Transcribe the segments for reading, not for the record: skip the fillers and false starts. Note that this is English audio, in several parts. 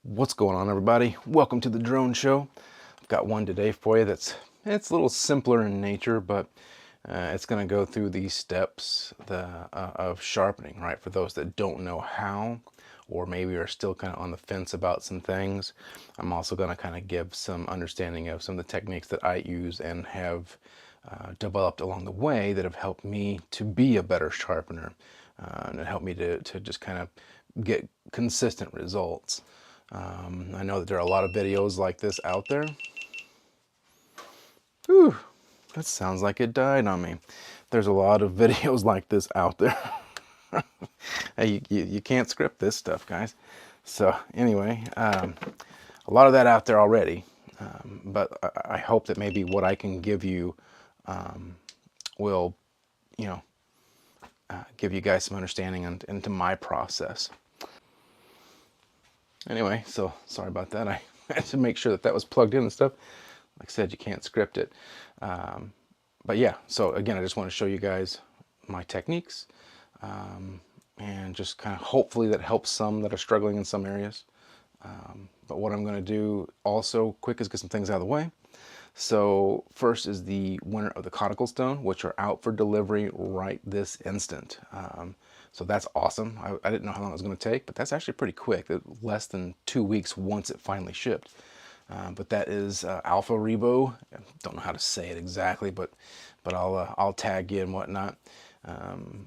What's going on, everybody? Welcome to the drone show. I've got one today for you it's a little simpler in nature, but it's going to go through these steps of sharpening, right? For those that don't know how, or maybe are still kind of on the fence about some things. I'm also going to kind of give some understanding of some of the techniques that I use and have developed along the way that have helped me to be a better sharpener, and it helped me to just kind of get consistent results. I know that there are a lot of videos like this out there. Whew, that sounds like it died on me. There's a lot of videos like this out there. You can't script this stuff, guys. So anyway, a lot of that out there already. But I hope that maybe what I can give you will, give you guys some understanding into my process. Anyway, so sorry about that. I had to make sure that was plugged in and stuff. Like I said, you can't script it. But yeah, so again, I just want to show you guys my techniques, and just kind of hopefully that helps some that are struggling in some areas. But what I'm going to do also quick is get some things out of the way. So first is the winner of the coticule stone, which are out for delivery right this instant. So that's awesome. I didn't know how long it was going to take, but that's actually pretty quick. Less than 2 weeks once it finally shipped. But that is Alpha Rebo. I don't know how to say it exactly, but I'll tag you and whatnot.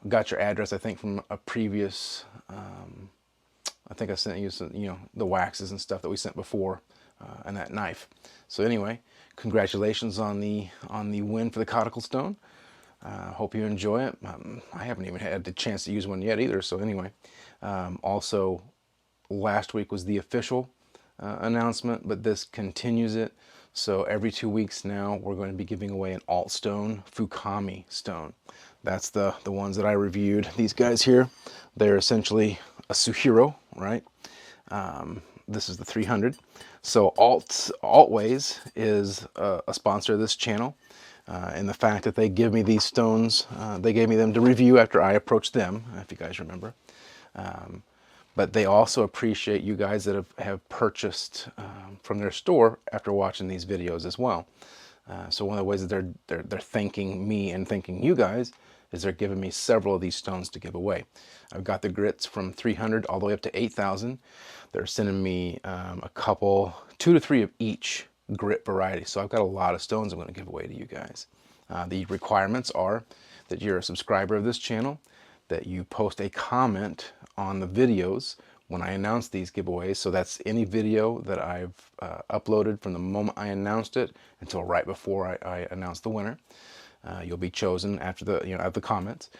Got your address, I think, from a previous. I think I sent you some, the waxes and stuff that we sent before, and that knife. So anyway, congratulations on the win for the coticule stone. Hope you enjoy it. I haven't even had the chance to use one yet either. So anyway, also last week was the official announcement, but this continues it. So every 2 weeks now, we're going to be giving away an ALTSTONE FUKAMI stone. That's the ones that I reviewed. These guys here, they're essentially a Suhiro, right? This is the 300. So Altways is a sponsor of this channel. And the fact that they give me these stones, they gave me them to review after I approached them, if you guys remember. But they also appreciate you guys that have purchased from their store after watching these videos as well. So one of the ways that they're thanking me and thanking you guys is they're giving me several of these stones to give away. I've got the grits from 300 all the way up to 8,000. They're sending me a couple, 2 to 3 of each grit variety. So I've got a lot of stones I'm going to give away to you guys. The requirements are that you're a subscriber of this channel, that you post a comment on the videos when I announce these giveaways. So that's any video that I've uploaded from the moment I announced it until right before I announce the winner. You'll be chosen after the comments,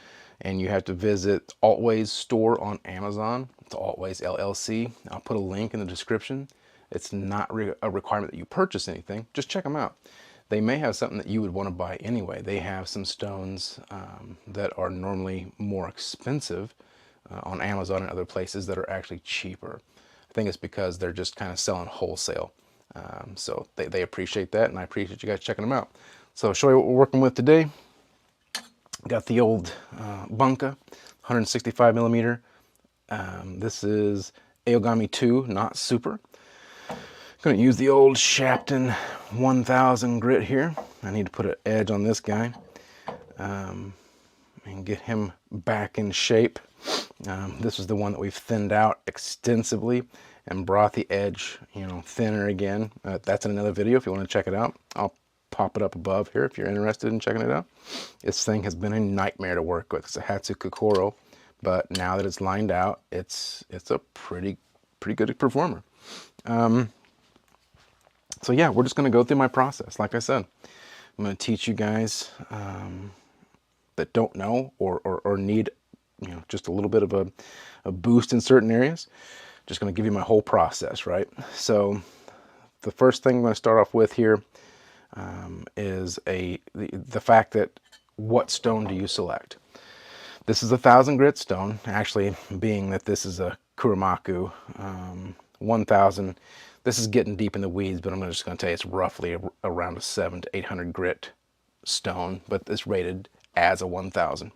and you have to visit Altways store on Amazon. It's Altways LLC. I'll put a link in the description. It's not a requirement that you purchase anything. Just check them out. They may have something that you would want to buy anyway. They have some stones that are normally more expensive on Amazon and other places that are actually cheaper. I think it's because they're just kind of selling wholesale. So they appreciate that, and I appreciate you guys checking them out. So I'll show you what we're working with today. Got the old Bunka, 165 millimeter. This is Aogami 2, not super. Going to use the old Shapton 1000 grit here. I need to put an edge on this guy and get him back in shape. This is the one that we've thinned out extensively and brought the edge, thinner again. That's in another video if you want to check it out. I'll pop it up above here if you're interested in checking it out. This thing has been a nightmare to work with. It's a Hatsukokoro, but now that it's lined out, it's a pretty good performer. So yeah, we're just going to go through my process. Like I said, I'm going to teach you guys that don't know or need, just a little bit of a boost in certain areas. Just going to give you my whole process, right? So the first thing I'm going to start off with here is the fact that what stone do you select? This is a 1000 grit stone, actually, being that this is a Kuromaku 1000. This is getting deep in the weeds, but I'm just going to tell you it's roughly around a 700 to 800 grit stone, but it's rated as a 1000.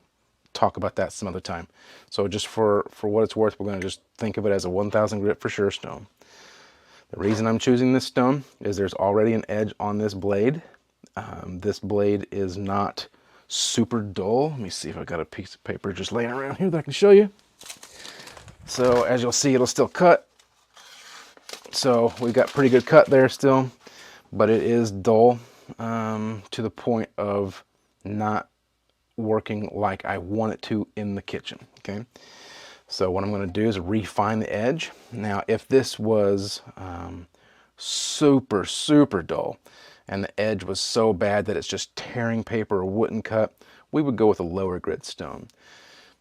Talk about that some other time. So just for what it's worth, we're going to just think of it as a 1000 grit for sure stone. The reason I'm choosing this stone is there's already an edge on this blade. This blade is not super dull. Let me see if I got a piece of paper just laying around here that I can show you. So as you'll see, it'll still cut. So we've got pretty good cut there still, but it is dull to the point of not working like I want it to in the kitchen, okay? So what I'm going to do is refine the edge. Now, if this was super, super dull and the edge was so bad that it's just tearing paper or wouldn't cut, we would go with a lower grit stone.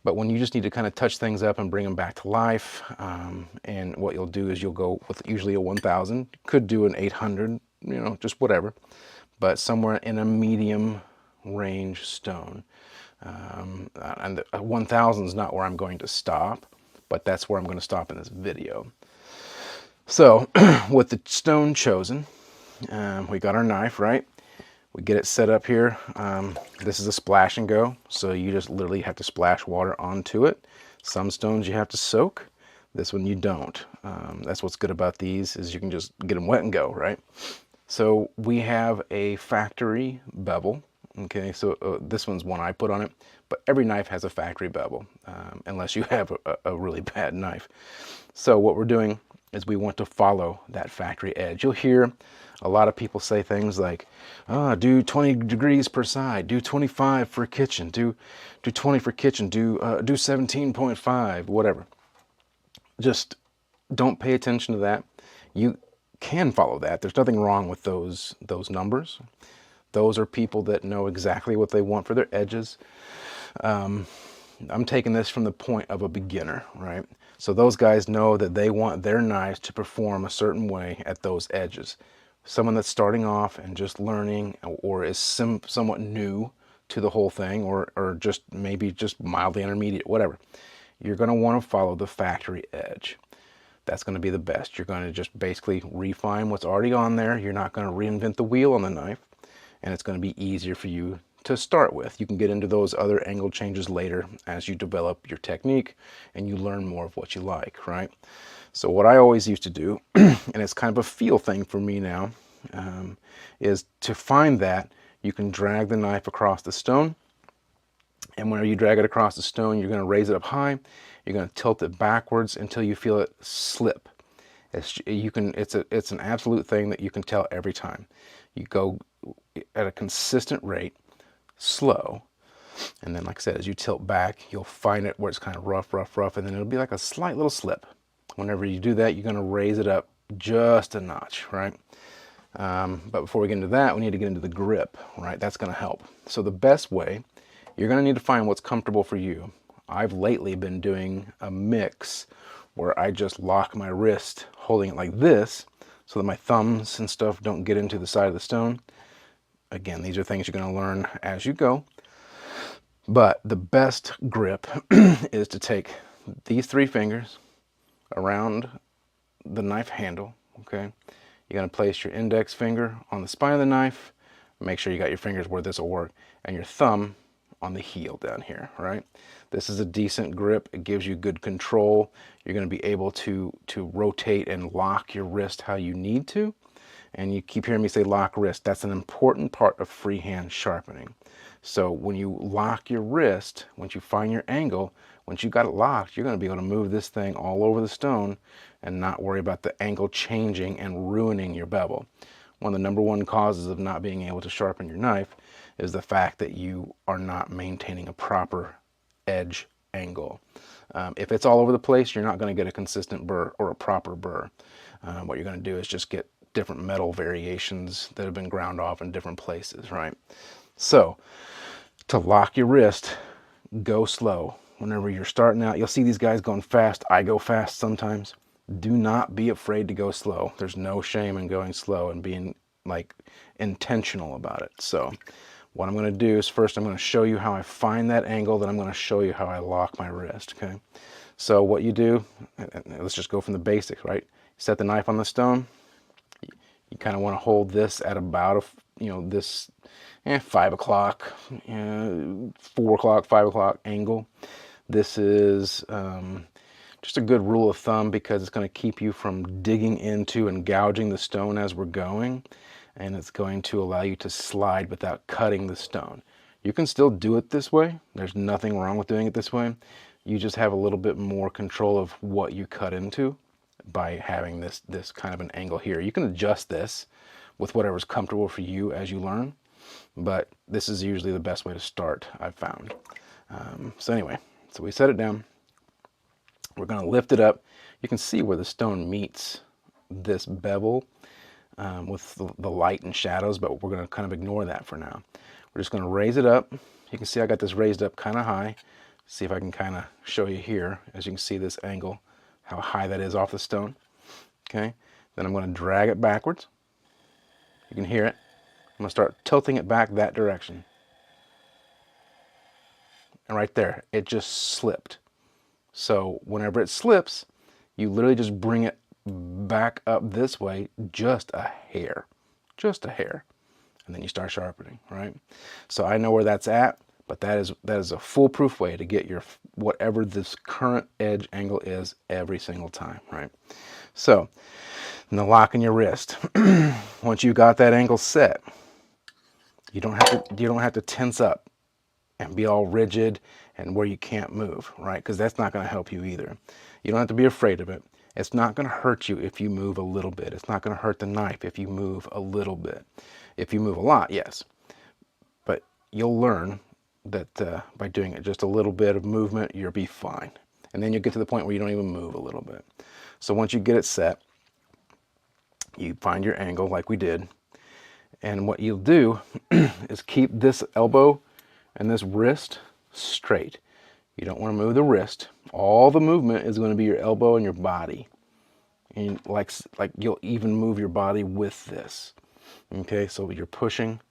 But when you just need to kind of touch things up and bring them back to life, and what you'll do is you'll go with usually a 1000, could do an 800, you know, just whatever, but somewhere in a medium range stone. And the 1000 is not where I'm going to stop, but that's where I'm going to stop in this video. So with the stone chosen, we got our knife, right? We get it set up here. This is a splash and go, so you just literally have to splash water onto it. Some stones you have to soak, this one you don't. That's what's good about these, is you can just get them wet and go, right? So we have a factory bevel. Okay, so this one's one I put on it, but every knife has a factory bevel, unless you have a really bad knife. So what we're doing is we want to follow that factory edge. You'll hear a lot of people say things like, do 20 degrees per side, do 25 for kitchen, do 20 for kitchen, do 17.5, whatever. Just don't pay attention to that. You can follow that. There's nothing wrong with those numbers. Those are people that know exactly what they want for their edges. I'm taking this from the point of a beginner, right? So those guys know that they want their knives to perform a certain way at those edges. Someone that's starting off and just learning, or is somewhat new to the whole thing, or just maybe just mildly intermediate, whatever, you're going to want to follow the factory edge. That's going to be the best. You're going to just basically refine what's already on there. You're not going to reinvent the wheel on the knife, and it's going to be easier for you to start with. You can get into those other angle changes later as you develop your technique and you learn more of what you like, right? So what I always used to do, and it's kind of a feel thing for me now, is to find that you can drag the knife across the stone, and whenever you drag it across the stone, you're going to raise it up high, you're going to tilt it backwards until you feel it slip. It's an absolute thing that you can tell every time. You go at a consistent rate, slow, and then, like I said, as you tilt back, you'll find it where it's kind of rough, and then it'll be like a slight little slip. Whenever you do that, you're going to raise it up just a notch, right? But before we get into that, we need to get into the grip, right? That's going to help. So the best way, you're going to need to find what's comfortable for you. I've lately been doing a mix where I just lock my wrist holding it like this so that my thumbs and stuff don't get into the side of the stone. Again, these are things you're going to learn as you go. But the best grip is to take these 3 fingers around the knife handle, okay? You're going to place your index finger on the spine of the knife. Make sure you got your fingers where this will work, and your thumb on the heel down here, right? This is a decent grip. It gives you good control. You're going to be able to rotate and lock your wrist how you need to. And you keep hearing me say lock wrist. That's an important part of freehand sharpening. So when you lock your wrist, once you find your angle, once you got it locked, you're going to be able to move this thing all over the stone and not worry about the angle changing and ruining your bevel. One of the #1 causes of not being able to sharpen your knife is the fact that you are not maintaining a proper edge angle. If it's all over the place, you're not going to get a consistent burr or a proper burr. What you're going to do is just get different metal variations that have been ground off in different places, right? So to lock your wrist, go slow. Whenever you're starting out, you'll see these guys going fast. I go fast sometimes. Do not be afraid to go slow. There's no shame in going slow and being like intentional about it. So what I'm going to do is first I'm going to show you how I find that angle, then I'm going to show you how I lock my wrist, okay? So what you do, let's just go from the basics, right? Set the knife on the stone. You kind of want to hold this at about this 5 o'clock, 4 o'clock, 5 o'clock angle. This is Just a good rule of thumb, because it's going to keep you from digging into and gouging the stone as we're going, and it's going to allow you to slide without cutting the stone. You can still do it this way. There's nothing wrong with doing it this way. You just have a little bit more control of what you cut into by having this kind of an angle here. You can adjust this with whatever's comfortable for you as you learn, but this is usually the best way to start, I've found. So anyway, so we set it down. We're going to lift it up. You can see where the stone meets this bevel with the light and shadows, but we're going to kind of ignore that for now. We're just going to raise it up. You can see I got this raised up kind of high. See if I can kind of show you here, as you can see this angle, how high that is off the stone. Okay, then I'm going to drag it backwards. You can hear it. I'm going to start tilting it back that direction. And right there, it just slipped. So whenever it slips, you literally just bring it back up this way just a hair. Just a hair. And then you start sharpening, right? So I know where that's at, but that is a foolproof way to get your whatever this current edge angle is every single time, right? So, and the lock in your wrist. Once you got that angle set, you don't have to tense up and be all rigid and where you can't move, right? Because that's not going to help you either. You don't have to be afraid of it. It's not going to hurt you if you move a little bit. It's not going to hurt the knife if you move a little bit. If you move a lot, yes. But you'll learn that by doing it, just a little bit of movement, you'll be fine. And then you'll get to the point where you don't even move a little bit. So once you get it set, you find your angle like we did. And what you'll do is keep this elbow and this wrist straight. You don't want to move the wrist. All the movement is going to be your elbow and your body. And like you'll even move your body with this. Okay, so you're pushing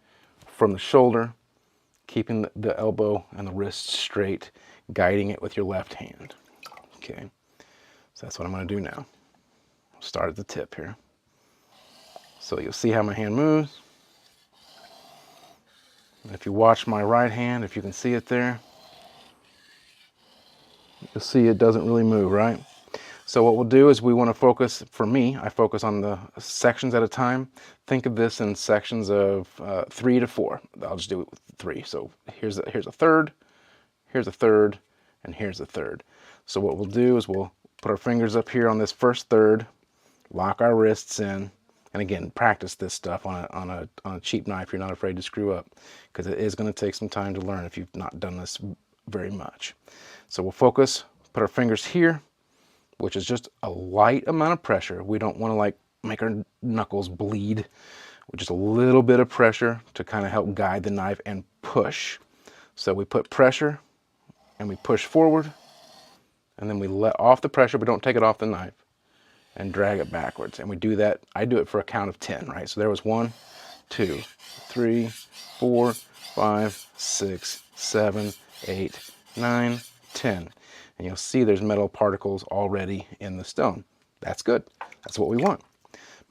from the shoulder, keeping the elbow and the wrist straight, guiding it with your left hand. Okay, so that's what I'm going to do now. Start at the tip here. So you'll see how my hand moves. And if you watch my right hand, if you can see it there, you'll see it doesn't really move, right? So what we'll do is we want to focus, for me, I focus on the sections at a time. Think of this in sections of 3 to 4. I'll just do it with 3. So here's a third, here's a third, and here's a third. So what we'll do is we'll put our fingers up here on this first third, lock our wrists in, and again, practice this stuff on a cheap knife. You're not afraid to screw up, because it is going to take some time to learn if you've not done this very much. So we'll focus, put our fingers here, which is just a light amount of pressure. We don't want to like make our knuckles bleed. With just a little bit of pressure to kind of help guide the knife and push. So we put pressure and we push forward, and then we let off the pressure, but don't take it off the knife, and drag it backwards. And we do that, I do it for a count of 10, right? So there was 1, 2, 3, 4, 5, 6, 7, 8, 9, 10. And you'll see there's metal particles already in the stone. That's good. That's what we want.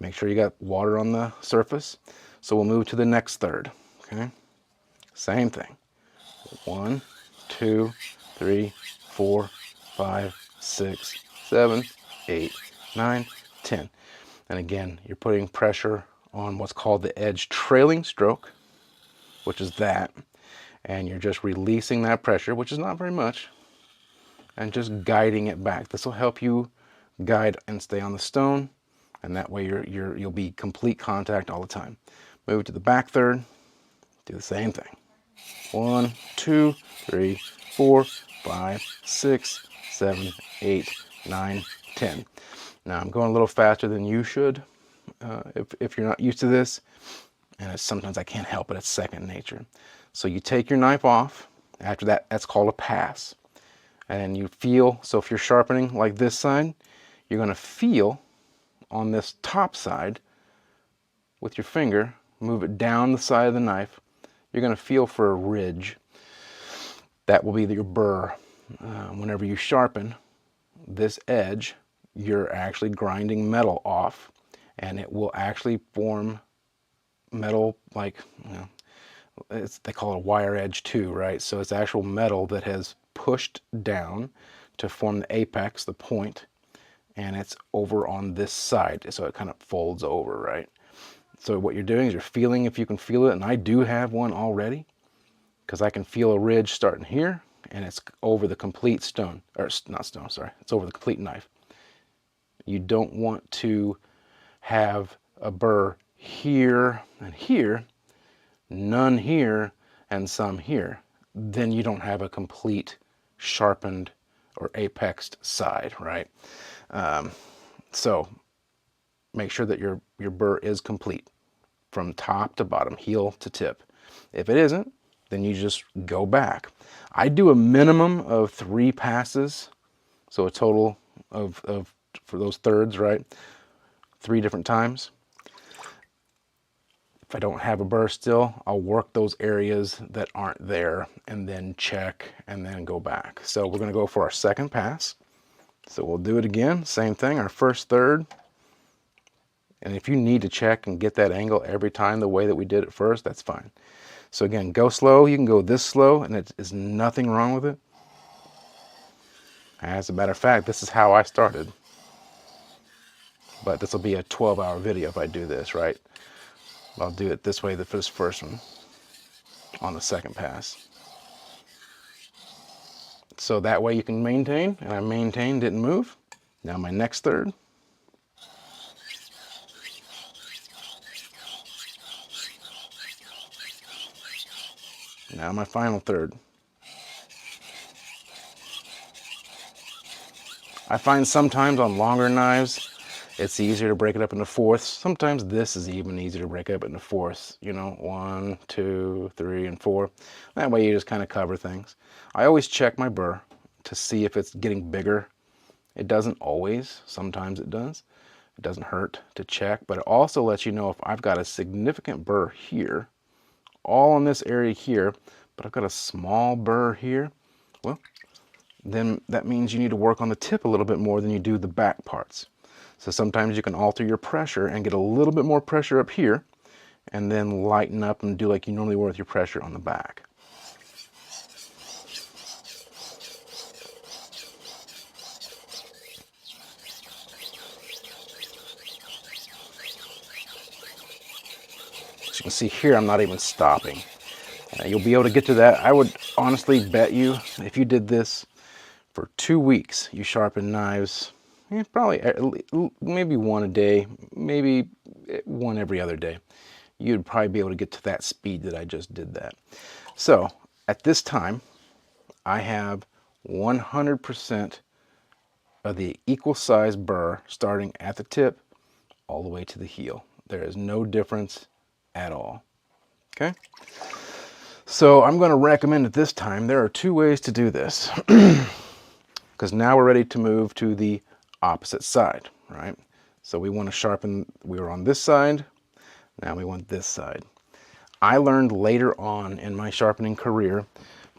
Make sure you got water on the surface. So we'll move to the next third, okay? Same thing. 1, 2, 3, 4, 5, 6, 7, 8, 9, 10. And again, you're putting pressure on what's called the edge trailing stroke, which is that. And you're just releasing that pressure, which is not very much, and just guiding it back. This will help you guide and stay on the stone, and that way you'll be complete contact all the time. Move to the back third, do the same thing. 1, 2, 3, 4, 5, 6, 7, 8, 9, 10. Now I'm going a little faster than you should if you're not used to this, and sometimes I can't help it, it's second nature. So you take your knife off. After that, that's called a pass. And you feel, so if you're sharpening like this side, you're going to feel on this top side with your finger, move it down the side of the knife, you're going to feel for a ridge. That will be your burr. Whenever you sharpen this edge, you're actually grinding metal off, and it will actually form metal, like, you know, they call it a wire edge too, right? So it's actual metal that has pushed down to form the apex, the point, and it's over on this side, so it kind of folds over, right? So what you're doing is you're feeling if you can feel it, and I do have one already, because I can feel a ridge starting here, and it's over the complete stone, or not stone, sorry, it's over the complete knife. You don't want to have a burr here and here, none here, and some here. Then you don't have a complete sharpened or apexed side, right? So make sure that your burr is complete from top to bottom, heel to tip. If it isn't, then you just go back. I do a minimum of 3 passes, so a total of for those thirds, right? 3 different times. If I don't have a burr still, I'll work those areas that aren't there and then check and then go back. So we're going to go for our second pass. So we'll do it again, same thing, our first third. And if you need to check and get that angle every time the way that we did it first, that's fine. So again, go slow. You can go this slow and it is nothing wrong with it. As a matter of fact, this is how I started. But this will be a 12-hour video if I do this, right? I'll do it this way for this first one on the second pass. So that way you can maintain, and I maintained, didn't move. Now my next third. Now my final third. I find sometimes on longer knives, it's easier to break it up into fourths. Sometimes this is even easier to break up into fourths, you know, 1, 2, 3, and 4. That way you just kind of cover things. I always check my burr to see if it's getting bigger. It doesn't always, sometimes it does. It doesn't hurt to check, but it also lets you know if I've got a significant burr here, all in this area here, but I've got a small burr here, well, then that means you need to work on the tip a little bit more than you do the back parts. So sometimes you can alter your pressure and get a little bit more pressure up here and then lighten up and do like you normally would with your pressure on the back. As you can see here, I'm not even stopping. You'll be able to get to that. I would honestly bet you if you did this for 2 weeks, you sharpen knives, probably maybe one a day, maybe one every other day. You'd probably be able to get to that speed that I just did that. So at this time, I have 100% of the equal size burr starting at the tip all the way to the heel. There is no difference at all. Okay? So I'm going to recommend at this time, there are 2 ways to do this. Because now we're ready to move to the opposite side, right? So we want to sharpen, we were on this side, now we want this side. I learned later on in my sharpening career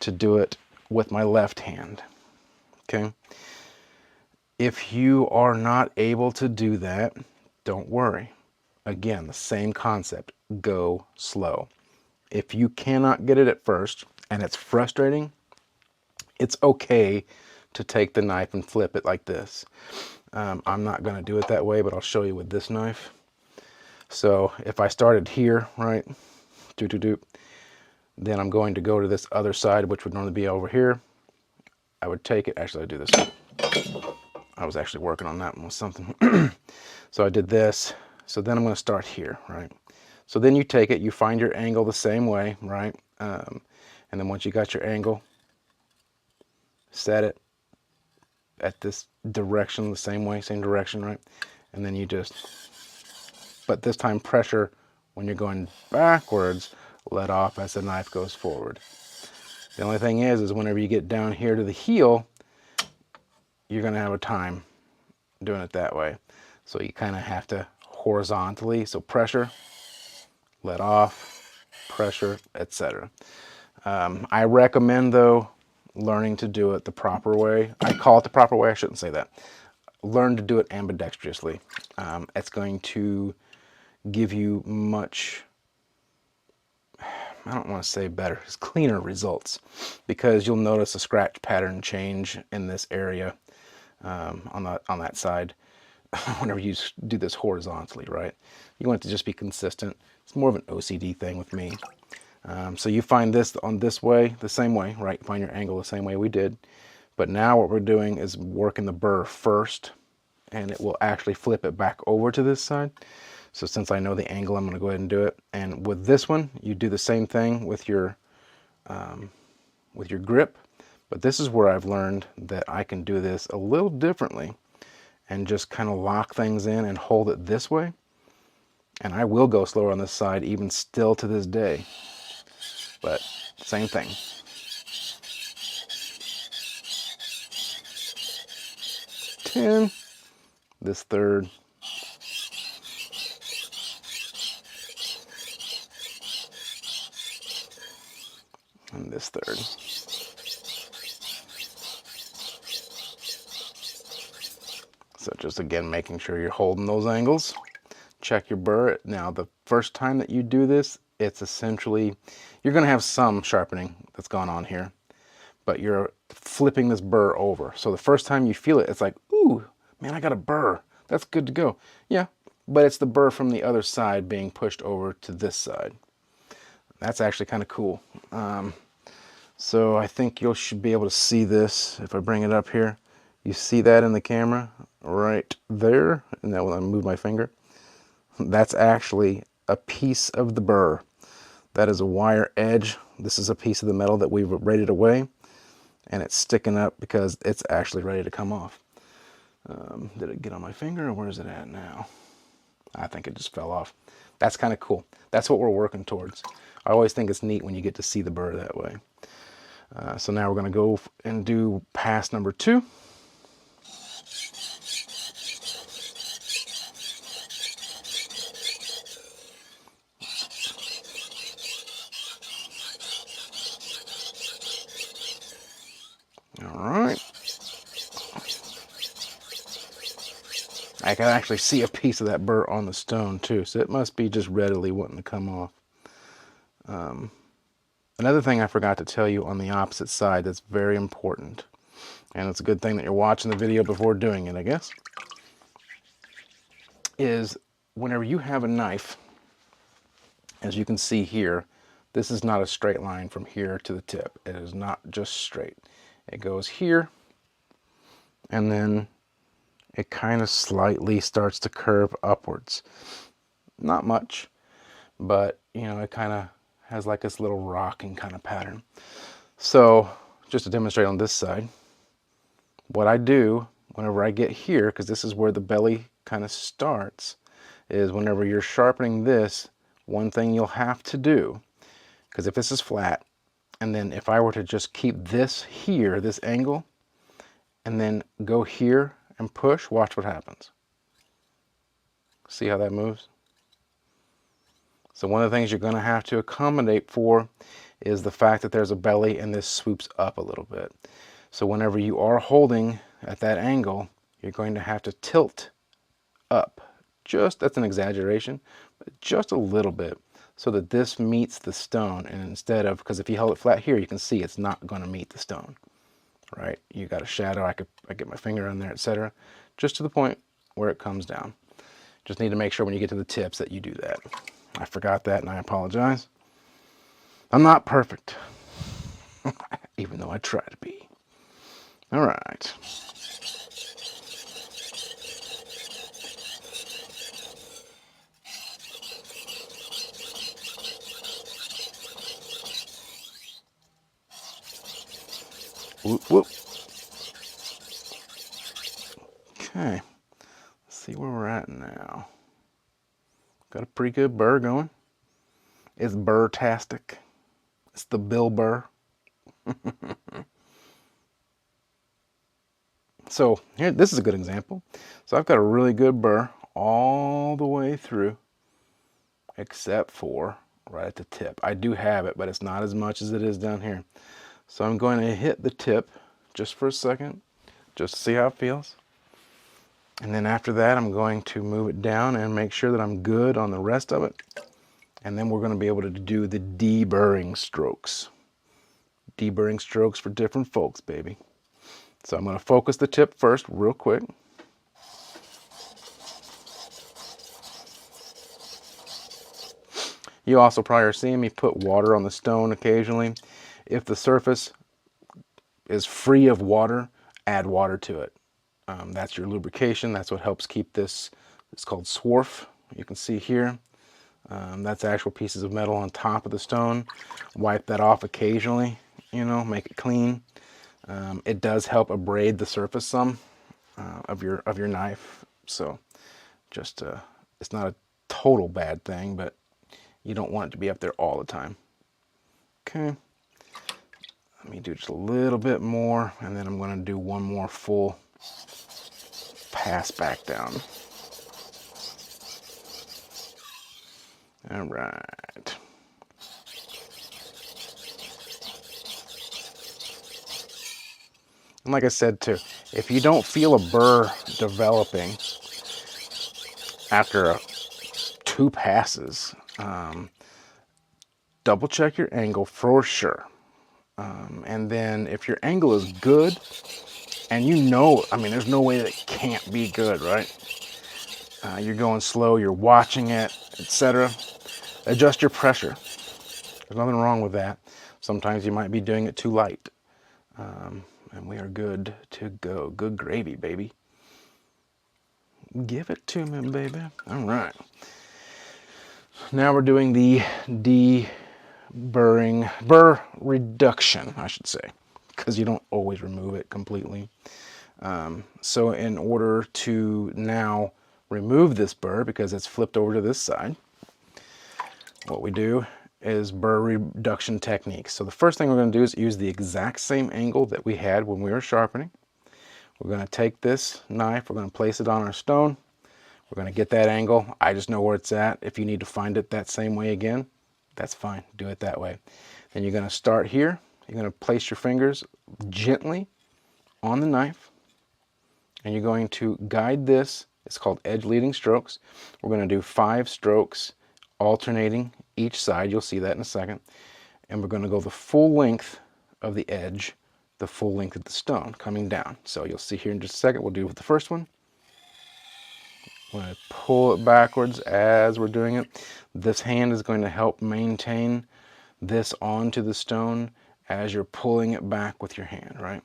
to do it with my left hand, okay? If you are not able to do that, don't worry. Again, the same concept, go slow. If you cannot get it at first, and it's frustrating, it's okay to take the knife and flip it like this. I'm not going to do it that way, but I'll show you with this knife. So if I started here, right, then I'm going to go to this other side, which would normally be over here. I would take it, actually I do this. I was actually working on that one with something. So I did this. So then I'm going to start here, right? So then you take it, you find your angle the same way, right? And then once you got your angle, set it at this direction the same way, same direction, right? And then you just, but this time pressure when you're going backwards, let off as the knife goes forward. The only thing is whenever you get down here to the heel, you're gonna have a time doing it that way. So you kind of have to horizontally, so pressure, let off, pressure, etc. I recommend though, learning to do it the proper way. I call it the proper way, I shouldn't say that. Learn to do it ambidextrously. It's going to give you much I don't want to say better, it's cleaner results, because you'll notice a scratch pattern change in this area on that side whenever you do this horizontally, right? You want it to just be consistent. It's more of an OCD thing with me. So you find this on this way, the same way, right? Find your angle the same way we did. But now what we're doing is working the burr first, and it will actually flip it back over to this side. So since I know the angle, I'm going to go ahead and do it. And with this one, you do the same thing with your grip. But this is where I've learned that I can do this a little differently and just kind of lock things in and hold it this way. And I will go slower on this side even still to this day. But same thing. Ten, this third. And this third. So just again, making sure you're holding those angles. Check your burr. Now, the first time that you do this, it's essentially, you're going to have some sharpening that's gone on here, but you're flipping this burr over. So the first time you feel it, it's like, ooh, man, I got a burr. That's good to go. Yeah, but it's the burr from the other side being pushed over to this side. That's actually kind of cool. So I think you should be able to see this if I bring it up here. You see that in the camera right there, and then when I move my finger, that's actually a piece of the burr. That is a wire edge. This is a piece of the metal that we've braided away, and it's sticking up because it's actually ready to come off. Did it get on my finger, or where is it at now? I think it just fell off. That's kind of cool. That's what we're working towards. I always think it's neat when you get to see the burr that way. So now we're going to go and do pass number 2. All right. I can actually see a piece of that burr on the stone too, so it must be just readily wanting to come off. Another thing I forgot to tell you on the opposite side that's very important, and it's a good thing that you're watching the video before doing it, I guess, is whenever you have a knife, as you can see here, this is not a straight line from here to the tip. It is not just straight. It goes here, and then it kind of slightly starts to curve upwards. Not much, but you know, it kind of has like this little rocking kind of pattern. So just to demonstrate on this side, what I do whenever I get here, because this is where the belly kind of starts, is whenever you're sharpening this, one thing you'll have to do, because if this is flat, and then if I were to just keep this here, this angle, and then go here and push, watch what happens. See how that moves? So one of the things you're going to have to accommodate for is the fact that there's a belly and this swoops up a little bit. So whenever you are holding at that angle, you're going to have to tilt up. Just, that's an exaggeration, but just a little bit, so that this meets the stone. And instead of, because if you held it flat here, you can see it's not going to meet the stone, right? You got a shadow, I get my finger in there, etc., just to the point where it comes down. Just need to make sure when you get to the tips that you do that. I forgot that, and I apologize. I'm not perfect, even though I try to be. All right. Whoop, whoop. Okay, let's see where we're at now. Got a pretty good burr going. It's burr-tastic. It's the Bill Burr. So here, this is a good example. So I've got a really good burr all the way through, except for right at the tip. I do have it, but it's not as much as it is down here. So I'm going to hit the tip just for a second, just to see how it feels. And then after that, I'm going to move it down and make sure that I'm good on the rest of it. And then we're going to be able to do the deburring strokes. Deburring strokes for different folks, baby. So I'm going to focus the tip first real quick. You also probably are seeing me put water on the stone occasionally. If the surface is free of water, add water to it. That's your lubrication. That's what helps keep this. It's called swarf. You can see here. That's actual pieces of metal on top of the stone. Wipe that off occasionally, you know, make it clean. It does help abrade the surface some of your knife. So just it's not a total bad thing, but you don't want it to be up there all the time. Okay. Let me do just a little bit more, and then I'm going to do one more full pass back down. All right. And like I said too, if you don't feel a burr developing after 2 passes, double check your angle for sure. And then if your angle is good, and you know, I mean, there's no way that it can't be good, right? You're going slow, you're watching it, etc. Adjust your pressure. There's nothing wrong with that. Sometimes you might be doing it too light. And we are good to go. Good gravy, baby. Give it to me, baby. All right. Now we're doing the burr reduction, I should say, because you don't always remove it completely. So in order to now remove this burr, because it's flipped over to this side, what we do is burr reduction techniques. So the first thing we're going to do is use the exact same angle that we had when we were sharpening. We're going to take this knife, we're going to place it on our stone. We're going to get that angle. I just know where it's at. If you need to find it that same way again, that's fine. Do it that way. Then you're going to start here. You're going to place your fingers gently on the knife, and you're going to guide this. It's called edge leading strokes. We're going to do 5 strokes alternating each side. You'll see that in a second. And we're going to go the full length of the edge, the full length of the stone coming down. So you'll see here in just a second. We'll do with the first one. I'm going to pull it backwards as we're doing it. This hand is going to help maintain this onto the stone as you're pulling it back with your hand, right?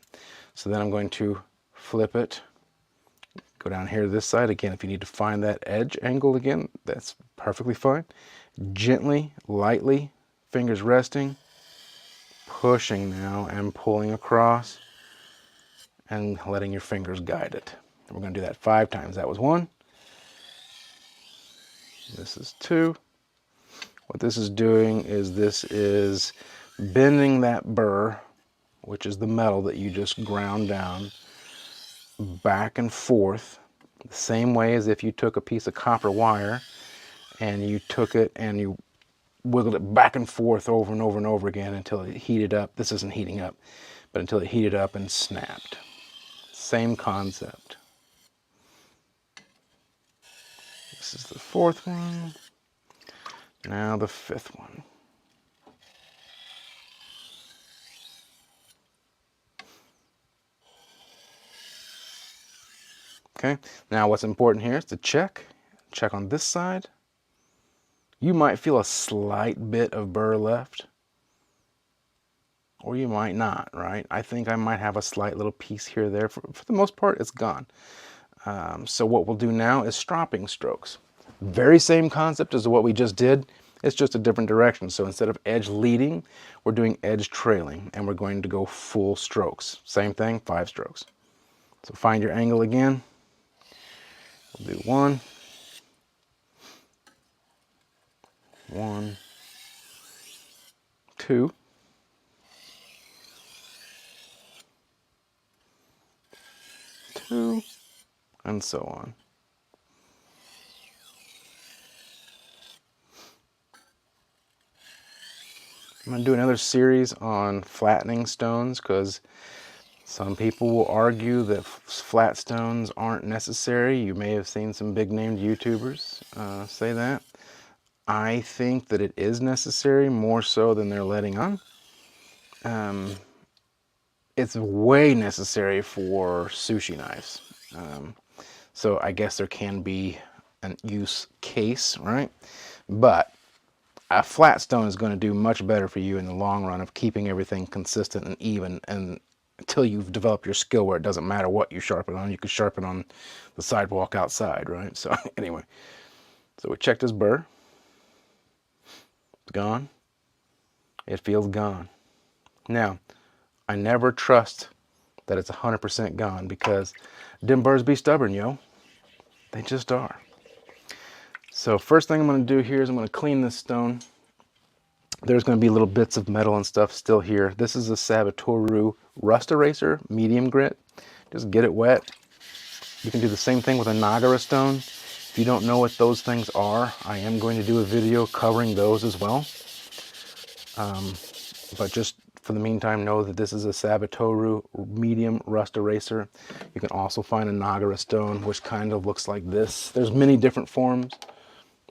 So then I'm going to flip it, go down here to this side. Again, if you need to find that edge angle again, that's perfectly fine. Gently, lightly, fingers resting, pushing now and pulling across and letting your fingers guide it. And we're going to do that 5 times. That was 1. This is 2. What this is doing is this is bending that burr, which is the metal that you just ground down, back and forth, the same way as if you took a piece of copper wire and you took it and you wiggled it back and forth over and over and over again until it heated up. This isn't heating up, but until it heated up and snapped. Same concept. This is the 4th one. Now the 5th one. Okay, now what's important here is to check on this side. You might feel a slight bit of burr left, or you might not, right? I think I might have a slight little piece here or there. For the most part, it's gone. So what we'll do now is stropping strokes. Very same concept as what we just did. It's just a different direction. So instead of edge leading, we're doing edge trailing, and we're going to go full strokes. Same thing, 5 strokes. So find your angle again. We'll do 1, 1, 2, 2, and so on. I'm going to do another series on flattening stones because some people will argue that flat stones aren't necessary. You may have seen some big named YouTubers say that. I think that it is necessary, more so than they're letting on. It's way necessary for sushi knives. So I guess there can be an use case, right? But a flat stone is going to do much better for you in the long run of keeping everything consistent and even, and until you've developed your skill where it doesn't matter what you sharpen on, you can sharpen on the sidewalk outside, right? So anyway, so we checked his burr. It's gone. It feels gone. Now, I never trust that it's 100% gone because them burrs be stubborn, yo. They just are. So first thing I'm going to do here is I'm going to clean this stone. There's going to be little bits of metal and stuff still here. This is a Sabatoru rust eraser, medium grit. Just get it wet. You can do the same thing with a Nagara stone. If you don't know what those things are, I am going to do a video covering those as well. But just for the meantime, know that this is a Sabatoru medium rust eraser. You can also find a Nagara stone, which kind of looks like this. There's many different forms,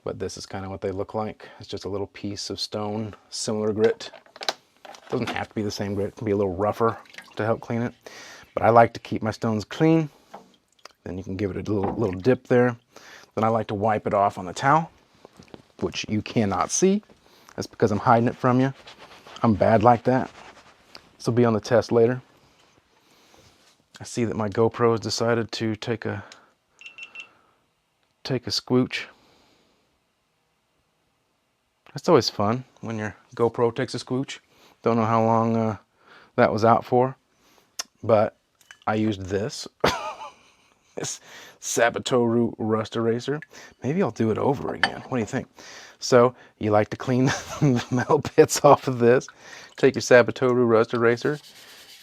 but this is kind of what they look like. It's just a little piece of stone, similar grit. Doesn't have to be the same grit. It can be a little rougher to help clean it. But I like to keep my stones clean. Then you can give it a little dip there. Then I like to wipe it off on the towel, which you cannot see. That's because I'm hiding it from you. I'm bad like that. This will be on the test later. I see that my GoPro has decided to take a squooch. It's always fun when your GoPro takes a squooch. Don't know how long that was out for, but I used this. This Sabatoru rust eraser. Maybe I'll do it over again. What do you think? So you like to clean the metal bits off of this. Take your Sabatoru rust eraser.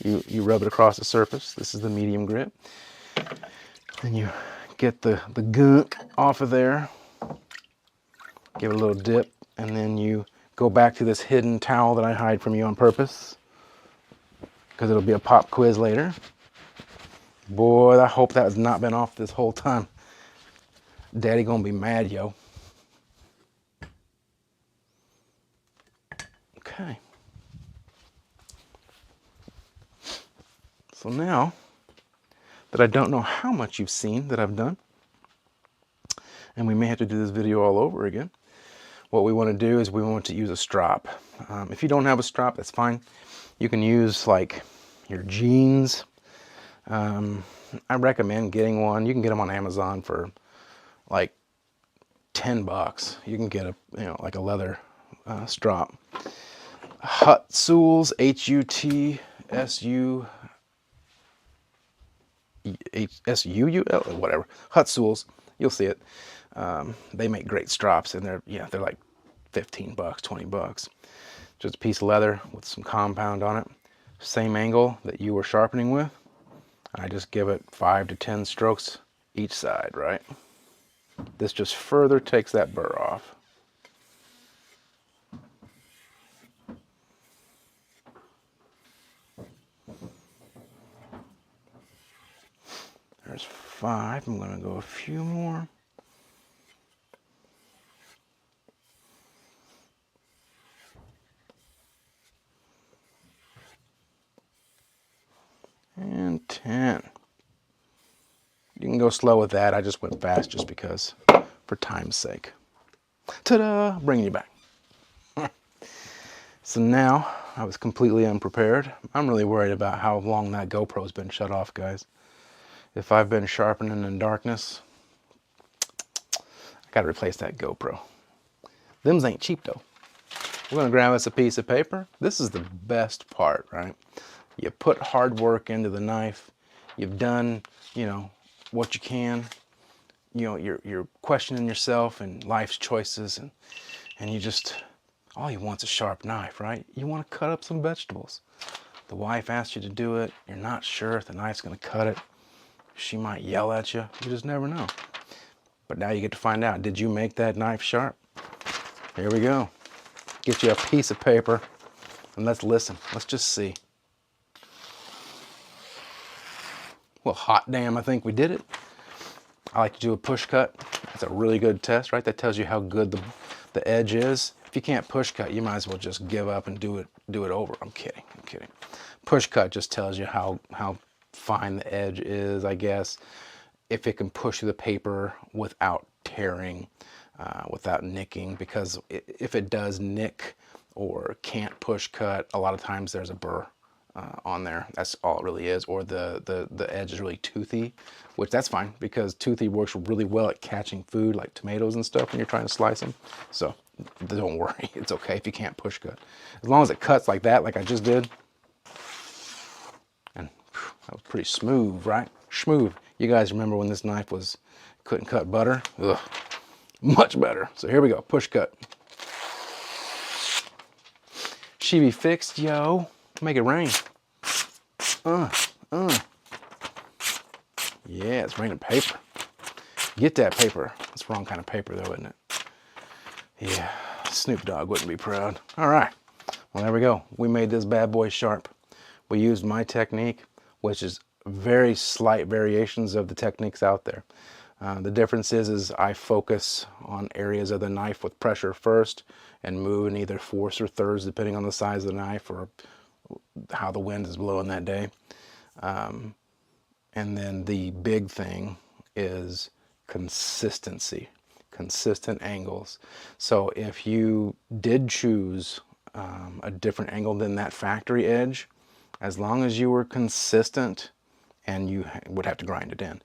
You rub it across the surface. This is the medium grit. Then you get the gunk off of there. Give it a little dip. And then you go back to this hidden towel that I hide from you on purpose, because it'll be a pop quiz later. Boy, I hope that has not been off this whole time. Daddy gonna be mad, yo. Okay. So now that I don't know how much you've seen that I've done, and we may have to do this video all over again, what we want to do is we want to use a strop. If you don't have a strop, that's fine. You can use like your jeans. I recommend getting one. You can get them on Amazon for like $10. You can get like a leather strop. Hutsouls, H-U-S-U-S-U-U-L, whatever. Hutsouls, you'll see it. They make great strops, and they're like $15, $20. Just a piece of leather with some compound on it. Same angle that you were sharpening with. I just give it 5 to 10 strokes each side, right? This just further takes that burr off. There's 5. I'm going to go a few more. And 10. You can go slow with that. I just went fast just because, for time's sake. Ta-da! Bringing you back. So now, I was completely unprepared. I'm really worried about how long that GoPro's been shut off, guys. If I've been sharpening in darkness, I gotta replace that GoPro. Them's ain't cheap though. We're gonna grab us a piece of paper. This is the best part, right? You put hard work into the knife. You've done, what you can. You're questioning yourself and life's choices, and you just, all you want's a sharp knife, right? You want to cut up some vegetables. The wife asked you to do it. You're not sure if the knife's gonna cut it. She might yell at you. You just never know. But now you get to find out, did you make that knife sharp? Here we go. Get you a piece of paper and let's listen. Let's just see. Well, hot damn, I think we did it. I like to do a push cut. That's a really good test, right? That tells you how good the edge is. If you can't push cut, you might as well just give up and do it over. I'm kidding. I'm kidding. Push cut just tells you how fine the edge is, I guess. If it can push through the paper without tearing, without nicking, because if it does nick or can't push cut, a lot of times there's a burr on there. That's all it really is. Or the edge is really toothy, which that's fine, because toothy works really well at catching food like tomatoes and stuff when you're trying to slice them. So don't worry, it's okay if you can't push cut. As long as it cuts like that, like I just did. And whew, that was pretty smooth, right? Smooth. You guys remember when this knife couldn't cut butter? Ugh, much better. So here we go, push cut. She be fixed, yo. Make it rain. Yeah, it's raining paper. Get that paper. It's the wrong kind of paper though, isn't it? Yeah, Snoop Dogg wouldn't be proud. All right, well there we go. We made this bad boy sharp. We used my technique, which is very slight variations of the techniques out there. The difference is I focus on areas of the knife with pressure first and move in either fourths or thirds depending on the size of the knife or how the wind is blowing that day. And then the big thing is consistency, consistent angles. So if you did choose a different angle than that factory edge, as long as you were consistent, and you would have to grind it in,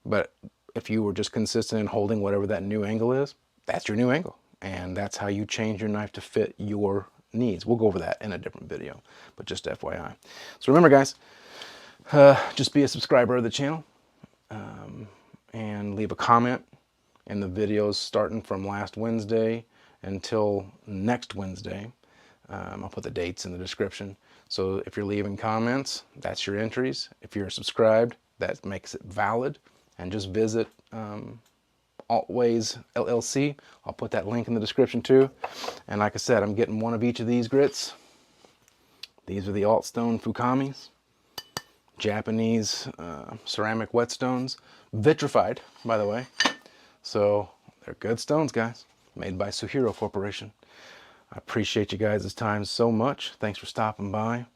but if you were just consistent in holding whatever that new angle is, that's your new angle. And that's how you change your knife to fit your needs. We'll go over that in a different video, but just FYI. So remember guys, just be a subscriber of the channel and leave a comment in the videos starting from last Wednesday until next Wednesday. I'll put the dates in the description. So if you're leaving comments, that's your entries. If you're subscribed, that makes it valid. And just visit Altways LLC. I'll put that link in the description too. And like I said, I'm getting one of each of these grits. These are the ALTSTONE Fukamis, Japanese ceramic whetstones, vitrified, by the way. So they're good stones, guys, made by Suhiro Corporation. I appreciate you guys' time so much. Thanks for stopping by.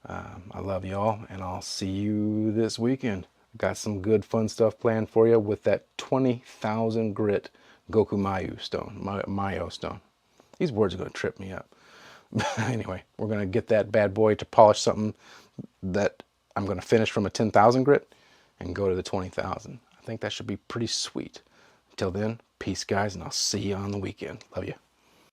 I love y'all, and I'll see you this weekend. Got some good fun stuff planned for you with that 20,000 grit Goku Mayu stone, Mayo stone. These words are going to trip me up. Anyway, we're going to get that bad boy to polish something that I'm going to finish from a 10,000 grit and go to the 20,000. I think that should be pretty sweet. Until then, peace guys, and I'll see you on the weekend. Love you.